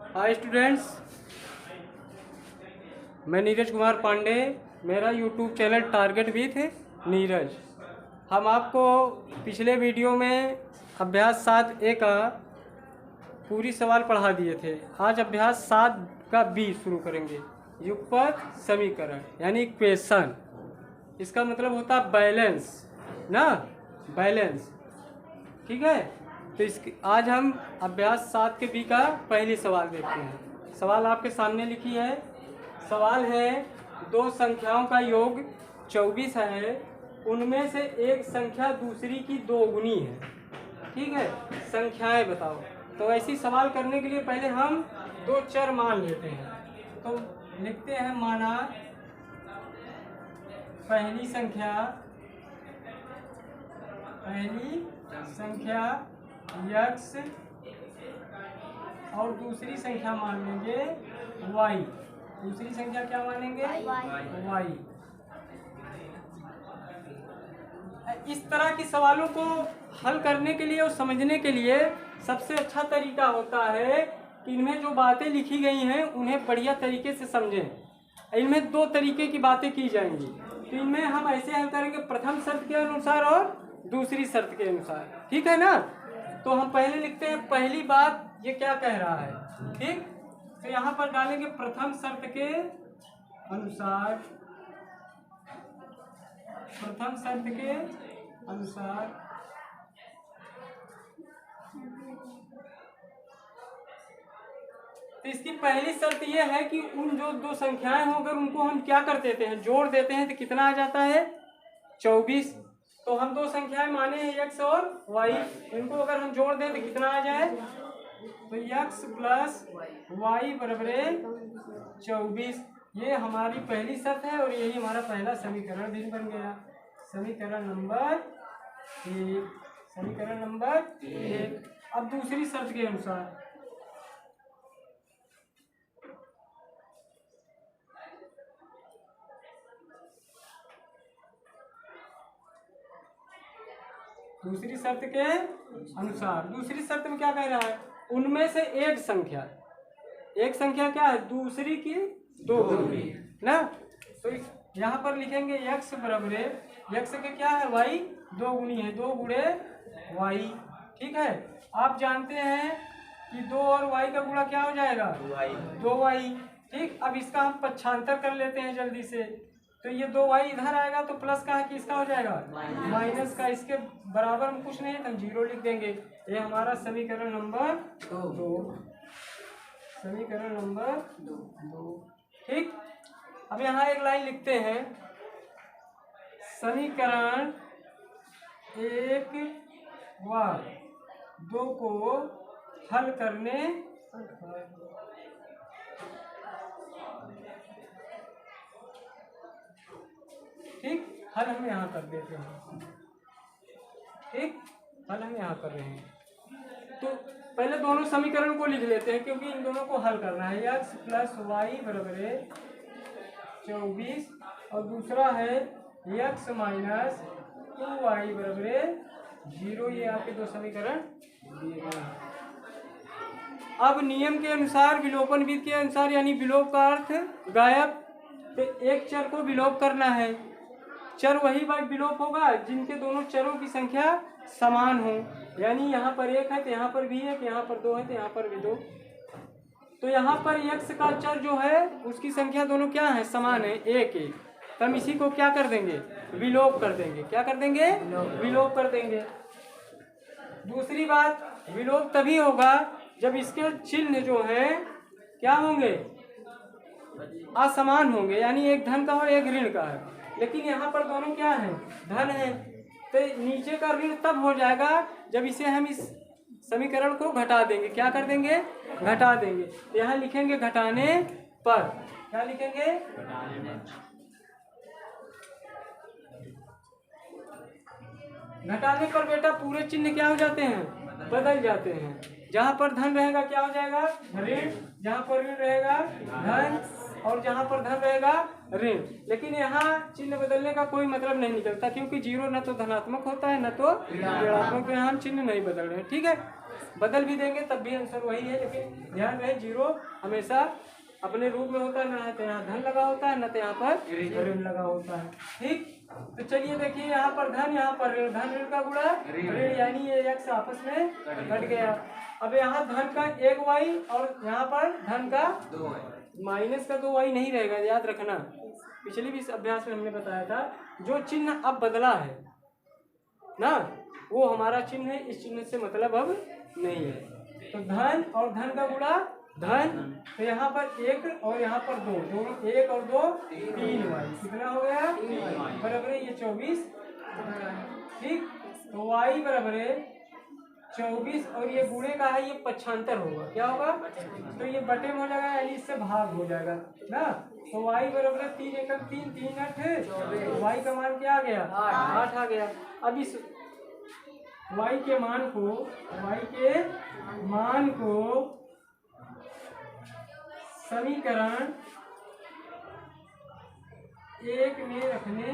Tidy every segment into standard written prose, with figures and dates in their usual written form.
Hi students, मैं नीरज कुमार पांडे। मेरा YouTube channel target with Neeraj. हम आपको पिछले वीडियो में अभ्यास 7A का पूरी सवाल पढ़ा दिए थे। आज अभ्यास 7 का B शुरू करेंगे। युगपत समीकरण यानी इक्वेशन, इसका मतलब होता है बैलेंस ना, बैलेंस। ठीक है, तो आज हम अभ्यास 7 के B का पहली सवाल देखते हैं। सवाल आपके सामने लिखी है। सवाल है, दो संख्याओं का योग 24 है, उनमें से एक संख्या दूसरी की दोगुनी है। ठीक है, संख्याएं बताओ। तो ऐसी सवाल करने के लिए पहले हम दो चर मान लेते हैं। तो लिखते हैं, माना पहली संख्या x और दूसरी संख्या मान लेंगे y। दूसरी संख्या क्या मानेंगे? y। इस तरह की सवालों को हल करने के लिए और समझने के लिए सबसे अच्छा तरीका होता है कि इनमें जो बातें लिखी गई हैं उन्हें बढ़िया तरीके से समझें। इनमें दो तरीके की बातें की जाएंगी, तो इनमें हम ऐसे हल करेंगे, प्रथम शर्त के अनुसार और दूसरी शर्त के अनुसार। ठीक है ना? तो हम पहले लिखते हैं, पहली बात ये क्या कह रहा है। ठीक, तो यहाँ पर डालेंगे प्रथम शर्त के अनुसार, प्रथम शर्त के अनुसार तो इसकी पहली शर्त यह है कि उन जो दो संख्याएं हों, अगर उनको हम क्या कर देते हैं, जोड़ देते हैं, तो कितना आ जाता है? 24। तो हम दो संख्याएं माने हैं x और y, इनको अगर हम जोड़ दें तो कितना आ जाए? तो x प्लस y बराबर 24। ये हमारी पहली शर्त है और यही हमारा पहला समीकरण भी बन गया। समीकरण नंबर 1, समीकरण नंबर 1। अब दूसरी शर्त के अनुसार, दूसरी शर्त के अनुसार, दूसरी शर्त में क्या कह रहा है? उनमें से एक संख्या क्या है? दूसरी की दोगुनी ना। तो यहाँ पर लिखेंगे x बराबर, x के क्या है? y दोगुनी है, 2 गुणे y। ठीक है, आप जानते हैं कि 2 और y का गुणा क्या हो जाएगा? 2y। ठीक, अब इसका हम पक्षांतर कर लेते हैं जल्दी से। तो ये 2y इधर आएगा तो प्लस का है कि इसका हो जाएगा माइनस का। इसके बराबर में कुछ नहीं है तो हम 0 लिख देंगे। ये हमारा समीकरण नंबर 2, समीकरण नंबर 2। ठीक, अब यहाँ एक लाइन लिखते हैं, समीकरण 1 व 2 को हल करने ठीक, हल हम यहाँ कर देते हैं। ठीक, हल हम यहाँ कर रहे हैं। तो पहले दोनों समीकरण को लिख लेते हैं क्योंकि इन दोनों को हल करना है। x प्लस वाई बराबर 24 और दूसरा है x माइनस 2y बराबर 0। ये आपके दो समीकरण दिए गए हैं। अब नियम के अनुसार, विलोपन विधि के अनुसार, यानी विलोप का अर्थ गायब, तो एक चर को विलोप करना है। चर वही विलोप होगा जिनके दोनों चरों की संख्या समान हो। यानी यहाँ पर 1 है तो यहाँ पर भी 1, यहाँ पर 2 है तो यहाँ पर भी 2। तो यहाँ पर x का चर जो है उसकी संख्या दोनों क्या है? समान है, 1 1। तो हम इसी को क्या कर देंगे? विलोप कर देंगे। क्या कर देंगे? विलोप कर देंगे। दूसरी बात, विलोप तभी होगा जब इसके चिन्ह जो है क्या होंगे? असमान होंगे, यानी एक धन का और एक ऋण का है। लेकिन यहाँ पर दोनों क्या है? धन है। तो नीचे का ऋण तब हो जाएगा जब इसे हम इस समीकरण को घटा देंगे। क्या कर देंगे? घटा देंगे। तो यहाँ लिखेंगे घटाने पर। क्या लिखेंगे? घटाने पर बेटा पूरे चिन्ह क्या हो जाते हैं? बदल जाते हैं। जहाँ पर धन रहेगा क्या हो जाएगा? ऋण। जहाँ पर ऋण रहेगा धन, और जहाँ पर धन रहेगा ऋण। लेकिन यहाँ चिन्ह बदलने का कोई मतलब नहीं निकलता क्योंकि 0 न तो धनात्मक होता है न तो ऋणात्मक, तो यहाँ हम चिन्ह नहीं बदल रहे हैं। ठीक है, बदल भी देंगे तब भी आंसर वही है, लेकिन ध्यान रहे जीरो हमेशा अपने रूप में होता है, ना तो यहाँ धन लगा होता है, ना तो यहाँ पर ऋण लगा होता है। ठीक, तो चलिए देखिए यहाँ पर धन, यहाँ पर ऋण, धन ऋण का गुणा ऋण, यानी ये x आपस में कट गया। अब यहाँ धन का 1y और यहाँ पर धन का 2y, माइनस का 2y नहीं रहेगा, याद रखना। पिछले भी इस अभ्यास में हमने बताया था, जो चिन्ह अब बदला है ना, वो हमारा चिन्ह है, इस चिन्ह से मतलब अब नहीं है। तो धन और धन का गुणा धन, तो यहाँ पर 1 और यहाँ पर 2, दोनों 1 और 2 3y, कितना हो गया बराबर है ये 24। ठीक, तो y बराबर है 24 और ये गुणे का है, ये पक्षांतर होगा, क्या होगा, तो ये बटे में हो जाएगा, यानी इससे भाग हो जाएगा ना। तो y बराबर 3 एकम 3, 3 8, y का मान क्या आ गया 8 आ गया। अब इस y के मान को समीकरण 1 में रखने,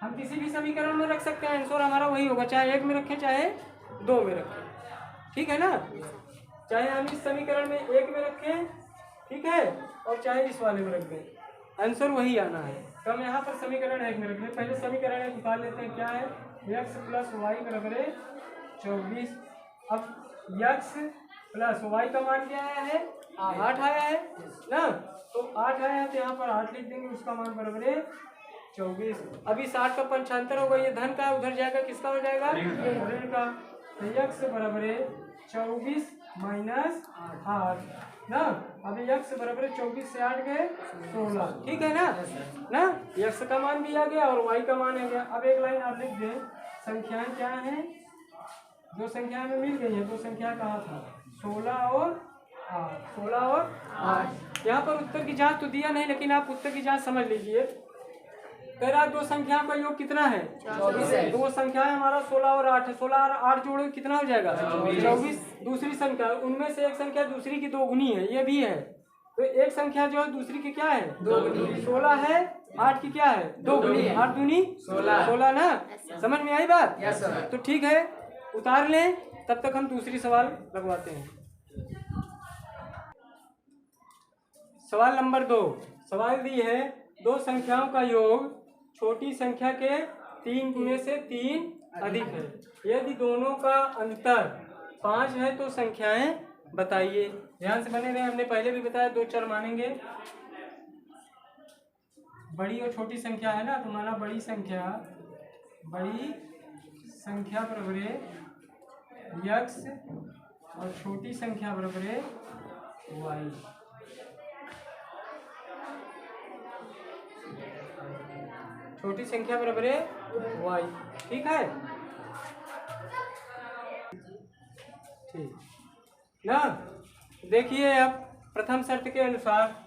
हम किसी भी समीकरण में रख सकते हैं, आंसर हमारा वही होगा, चाहे 1 में रखें चाहे 2 में रखें, ठीक है ना। चाहे हम इस समीकरण में 1 में रखें, ठीक है, और चाहे इस वाले में रख दें, आंसर वही आना है। तो हम यहाँ पर समीकरण 1 में रख दें। पहले समीकरण 1 निकाल लेते हैं, क्या है, x प्लस वाई बराबर 24। अब x प्लस वाई का मान क्या आया है 8 आया है ना, तो 8 आया है तो यहाँ पर 8 लिख देंगे, उसका मान बराबर 24। अब इस 8 का पंचांतर होगा, ये धन का उधर जाएगा, किसका हो जाएगा ऋण का। तो x बराबर 24 माइनस 8 ना। अब x बराबर 24 से 8 गए 16, ठीक है ना x का मान भी आ गया और y का मान आ गया। अब एक लाइन आप लिख दें, संख्याएं क्या हैं, दो संख्याएं में मिल गई है, दो संख्या कहाँ था 16 और 8। यहाँ पर उत्तर की जांच तो दिया नहीं, लेकिन आप उत्तर की जांच समझ लीजिए। कह रहा दो संख्याओं का योग कितना है 24 है। दो संख्याएं हमारा 16 और 8 है, 16 और 8 जोड़ो कितना हो जाएगा 24। दूसरी संख्या, उनमें से एक संख्या दूसरी की दोगुनी है, ये भी है, तो एक संख्या जो है दूसरी की क्या है दोगुनी, 16 है, 8 की क्या है दोगुनी, 8 दूनी 16 ना। समझ में आई बात, तो ठीक है उतार लें, तब तक हम दूसरी सवाल लगवाते हैं। सवाल नंबर 2, सवाल दी है दो संख्याओं का योग छोटी संख्या के 3 गुने से 3 अधिक है, यदि दोनों का अंतर 5 है तो संख्याएं बताइए। ध्यान से बने रहे, हमने पहले भी बताया 2 चर मानेंगे, बड़ी और छोटी संख्या है ना, तो माना बड़ी संख्या बराबर x और छोटी संख्या बराबर y। छोटी संख्या बराबर y, ठीक है, ठीक ना। देखिए अब प्रथम शर्त के अनुसार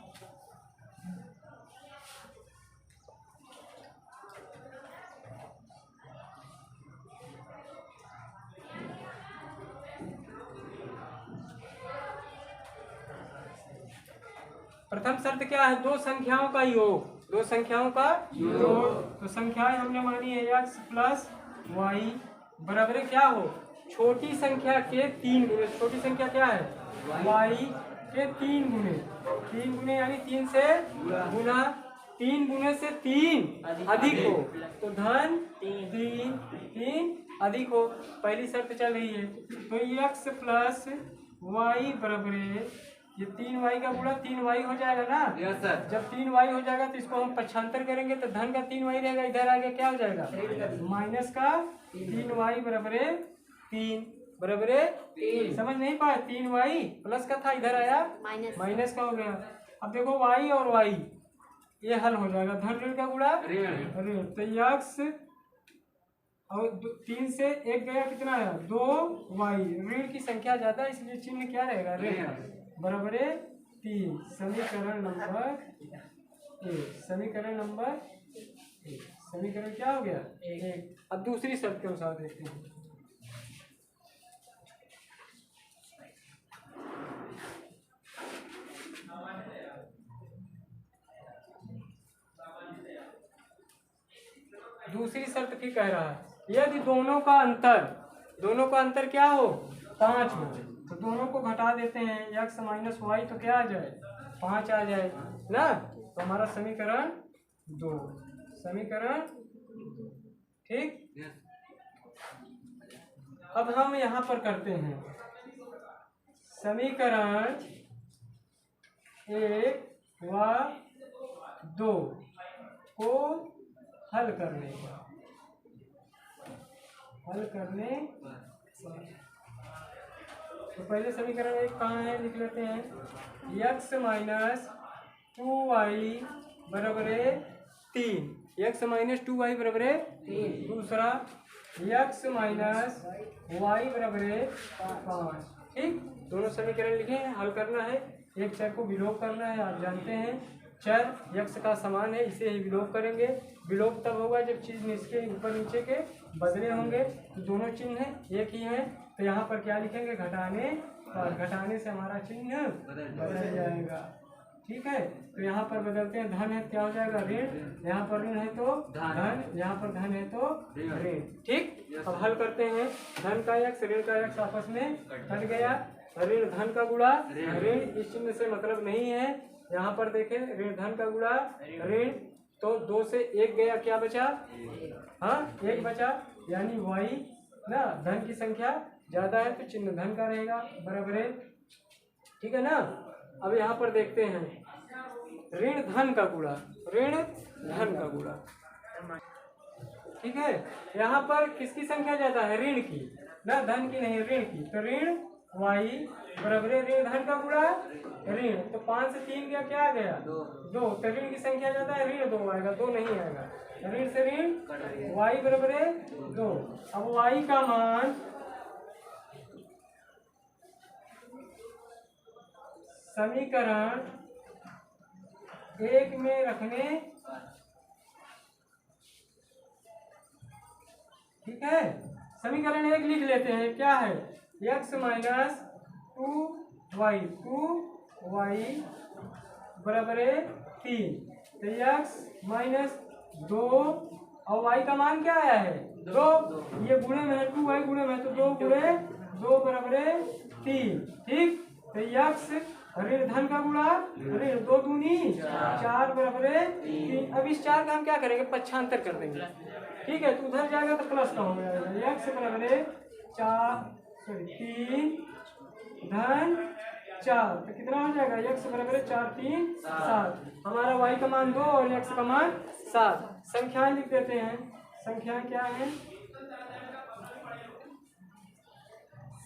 प्रथम शर्त क्या है, दो संख्याओं का योग, दो संख्याओं का योग। तो संख्याएं हमने मानी है x प्लस वाई बराबर क्या हो छोटी संख्या के 3 गुने, छोटी संख्या क्या है y के 3 गुने, 3 गुने यानी 3 से गुना, 3 गुने से 3 अधिक हो, तो धन 3 अधिक हो, पहली शर्त चल रही है। तो x प्लस वाई बराबर ये 3y का गुणा 3y हो जाएगा ना। Yes sir. जब 3y हो जाएगा तो इसको हम पक्षांतर करेंगे, तो धन का 3y रहेगा, इधर आगे क्या हो जाएगा माइनस का 3y बराबर 3 बराबर 3। समझ नहीं पाए, 3y प्लस का था, इधर आया माइनस का हो गया। अब देखो y और y ये हल हो जाएगा, धन ऋण का गुणा ऋण, तो x और 3 से 1 गया, कितना आया 2y, ऋण की संख्या ज्यादा इसलिए चिन्ह क्या रहेगा ऋण बराबर 3। समीकरण नंबर 1, समीकरण नंबर 1, समीकरण क्या हो गया 1। अब दूसरी शर्त के अनुसार देखते हैं, दूसरी शर्त की कह रहा है यदि दोनों का अंतर क्या हो 5 हो, तो दोनों को घटा देते हैं, x माइनस वाई तो क्या आ जाए 5 आ जाए ना। तो हमारा समीकरण 2 ठीक। अब हम यहाँ पर करते हैं समीकरण 1 व 2 को हल करने तो पहले समीकरण 1 कहाँ है लिख लेते हैं, x माइनस 2y बराबर 3, x माइनस 2y बराबर 3। दूसरा x माइनस y बराबर 5। ठीक, दोनों समीकरण लिखे हैं, हल करना है। एक चर को विलोप करना है, आप जानते हैं चर x का समान है, इसे ही विलोप करेंगे। विलोप तब होगा जब चीज इसके ऊपर नीचे के बदले होंगे, तो दोनों चिन्ह एक ही हैं। तो यहाँ पर क्या लिखेंगे, घटाने, और घटाने से हमारा चिन्ह बदल जाएगा। ठीक है, तो यहाँ पर बदलते हैं, धन है क्या हो जाएगा ऋण, यहाँ पर ऋण है तो धन, यहाँ पर धन है तो ऋण। ठीक, अब हल करते हैं, धन का x ऋण का x आपस में कट गया, ऋण धन का गुणा ऋण, इस चिन्ह से मतलब नहीं है। यहाँ पर देखें ऋण धन का गुणा ऋण, तो 2 से 1 गया, क्या बचा, हाँ 1 बचा, यानी y ना धन की संख्या ज्यादा है तो चिन्ह धन का रहेगा बराबर है। ठीक है ना। अब यहाँ पर देखते हैं ऋण धन का गुणा ऋण धन का गुणा। ठीक है, यहाँ पर किसकी संख्या ज्यादा है, ऋण की ना, धन की नहीं, ऋण की। तो ऋण y बराबर ऋण धन का गुणा ऋण, तो 5 से 3 गया, क्या आ गया 2। तो ऋण की संख्या ज्यादा है, ऋण 2 आएगा, 2 नहीं आएगा, ऋण से ऋण y बराबर 2। अब y का मान समीकरण 1 में रखने, ठीक है, समीकरण 1 लिख लेते हैं, क्या है x माइनस 2y बराबर 3, तो x माइनस 2 और y का मान क्या आया है 2, ये गुणे में है 2y गुणे में, तो 2 गुणे 2 बराबर 3। ठीक, तो x ऋण धन का गुणा ऋण 2 दूनी 4 बराबर 3। अब इस 4 का हम क्या करेंगे, पक्षांतर कर देंगे। ठीक है, तो उधर जाएगा तो प्लस का हो जाएगा, x बराबर 3 धन 4, तो कितना हो जाएगा, x बराबर 4 3 7। हमारा y का मान 2 और x का मान 7। संख्याएं लिख देते हैं, संख्याएं क्या है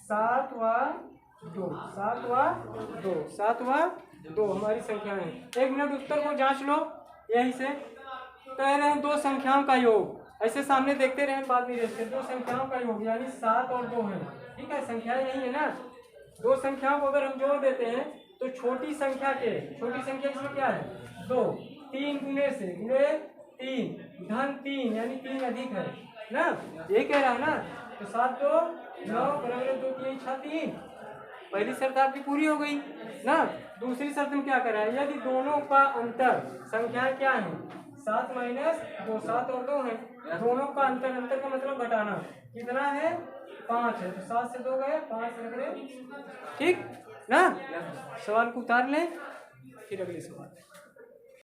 7 व 2 हमारी संख्या है। 1 मिनट उत्तर को जांच लो, यहीं से कह रहे हैं 2 संख्याओं का योग, ऐसे सामने देखते रहे, बाद में देखते, 2 संख्याओं का योग यानी 7 और 2 है। ठीक है, संख्या यही है ना, 2 संख्याओं को अगर हम जोड़ देते हैं तो छोटी संख्या इसमें क्या है 2, 3 गुणे से गुणे 3 धन 3 यानी 3 अधिक है ना, ये कह रहा है ना। तो 7 2 9 बराबर 2 3 6 3, पहली शर्त आपकी पूरी हो गई ना। दूसरी शर्त में क्या कर रहा है, यदि दोनों का अंतर, संख्या क्या है 7 माइनस 2, 7 और 2 है, दोनों का अंतर का मतलब घटाना, कितना है 5 है, तो 7 से 2 गए 5 लग रहे। ठीक ना, सवाल को उतार लें, फिर अगले सवाल।